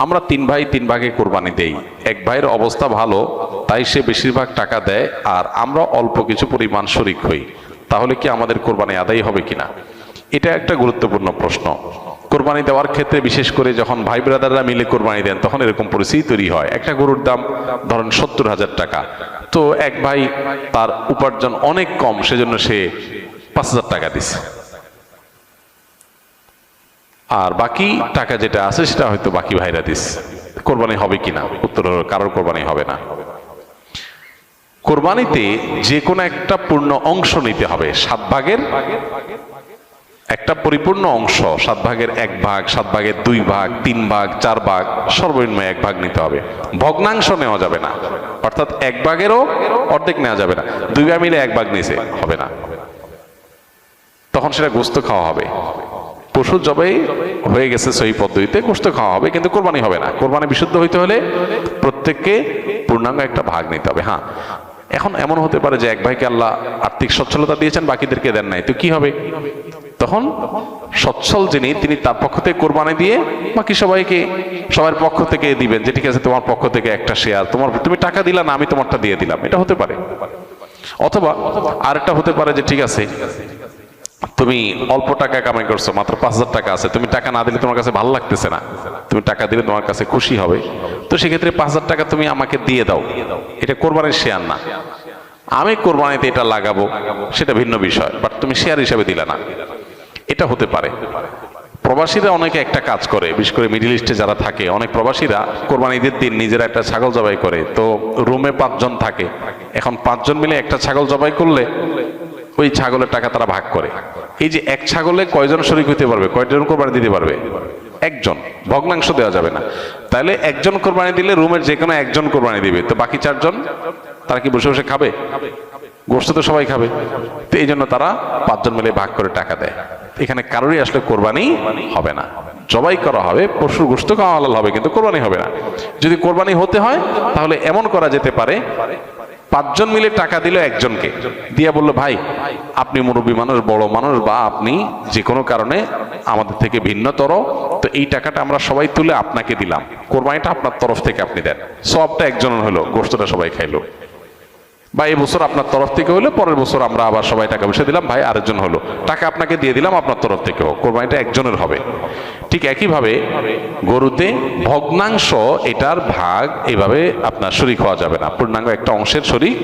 আমরা তিন ভাই তিন ভাগে কোরবানি দেই। এক ভাইয়ের অবস্থা ভালো, তাই সে বেশিরভাগ টাকা দেয়, আর আমরা অল্প কিছু পরিমাণ শরিক হই। তাহলে কি আমাদের কোরবানি আদায় হবে কিনা? এটা একটা গুরুত্বপূর্ণ প্রশ্ন। কোরবানি দেওয়ার ক্ষেত্রে বিশেষ করে যখন ভাই ব্রাদাররা মিলে কোরবানি দেন, তখন এরকম পরিস্থিতি তৈরি হয়। একটা গরুর দাম ধরেন 70,000 টাকা, তো এক ভাই তার উপার্জন অনেক কম, সেজন্য সে 5,000 টাকা দিচ্ছে, আর বাকি টাকা যেটা আছে সেটা হয়তো বাকি ভাইরা দিস। কোরবানি হবে কিনা? উত্তর হলো কারোর কোরবানি হবে না। কোরবানিতে যে কোনো একটা পূর্ণ অংশ নিতে হবে। 7 ভাগের একটা পরিপূর্ণ অংশ, 7 ভাগের 1 ভাগ, 7 ভাগের 2 ভাগ, 3 ভাগ, 4 ভাগ, সর্বনিম্ন 1 ভাগ নিতে হবে। ভগ্নাংশ নেওয়া যাবে না, অর্থাৎ 1 ভাগেরও অর্ধেক নেওয়া যাবে না। 2 ভাগ মিলে 1 ভাগ নিছে হবে না, তখন সেটা গোস্ত খাওয়া হবে। পশু জবাই হয়ে গেছে সহি পদ্ধতিতে, গোস্ত খাওয়া হবে, কিন্তু কোরবানি হবে না। কোরবানি বিশুদ্ধ হইতে হলে প্রত্যেককে পূর্ণাঙ্গ একটা ভাগ নিতে হবে। হ্যাঁ, এখন এমন হতে পারে যে এক ভাইকে আল্লাহ আর্থিক সচ্ছলতা দিয়েছেন, বাকিদেরকে দেন নাই, তো কি হবে? তখন সচ্ছল যিনি, তিনি তার পক্ষ থেকে কোরবানি দিয়ে বাকি সবাইকে সবার পক্ষ থেকে দিবেন, যে ঠিক আছে তোমার পক্ষ থেকে একটা শেয়ার, তুমি টাকা দিলা না, আমি তোমারটা দিয়ে দিলাম। এটা হতে পারে। অথবা আরেকটা হতে পারে যে ঠিক আছে, তুমি অল্প টাকা কামাই করছো, মাত্র 5,000 টাকা আছে, তুমি টাকা না দিলে তোমার কাছে ভালো লাগতেছে না, তুমি টাকা দিলে তোমার কাছে খুশি হবে, তো সেক্ষেত্রে 5,000 টাকা তুমি আমাকে দিয়ে দাও। এটা কোরবানির শেয়ার না। আমি কোরবানিতে এটা লাগাবো সেটা ভিন্ন বিষয়, বাট তুমি শেয়ার হিসাবে দিলে না, এটা হতে পারে। প্রবাসীরা অনেকে একটা কাজ করে, বিশেষ করে মিডিল ইস্টে যারা থাকে, অনেক প্রবাসীরা কোরবানি ঈদের দিন নিজেরা একটা ছাগল জবাই করে। তো রুমে 5 জন থাকে, এখন 5 জন মিলে একটা ছাগল জবাই করলে ওই ছাগলের টাকা তারা ভাগ করে। এই যে এক ছাগলে কয়জন শরিক হইতে পারবে, কয়জন কোরবানি দিতে পারবে? একজন। ভগ্নাংশ দেওয়া যাবে না। তাহলে একজন কোরবানি দিলে রুমের যে কোনো একজন কোরবানি দিবে, তো বাকি 4 জন তারা কি বসে বসে খাবে? গোস্ত তো সবাই খাবে। তো এই জন্য তারা 5 জন মিলে ভাগ করে টাকা দেয়। এখানে কারোরই আসলে কোরবানি হবে না। জবাই করা হবে, পশুর গোস্ত খাওয়া হালাল হবে, কিন্তু কোরবানি হবে না। যদি কোরবানি হতে হয় তাহলে এমন করা যেতে পারে, 5 জন মিলে টাকা দিল একজনকে, দিয়া বললো ভাই আপনি মুরব্বী মানুষ, বড় মানুষ, বা আপনি যে কোনো কারণে আমাদের থেকে ভিন্নতর, তো এই টাকাটা আমরা সবাই তুলে আপনাকে দিলাম, কোরবানিটা আপনার তরফ থেকে আপনি দেন। সবটা একজনের হলো, গোস্তটা সবাই খাইলো। বা এই বছর আপনার তরফ থেকে হলো, পরের বছর আমরা আবার সবাই টাকা পয়সা দিলাম, ভাই আরেকজন হলো, টাকা আপনাকে দিয়ে দিলাম আপনার তরফ থেকেও, কোরবানিটা একজনের হবে। ঠিক একইভাবে গরুতে ভগ্নাংশ, এটার ভাগ এইভাবে আপনার শরিক হওয়া যাবে না, পূর্ণাঙ্গ একটা অংশের শরিক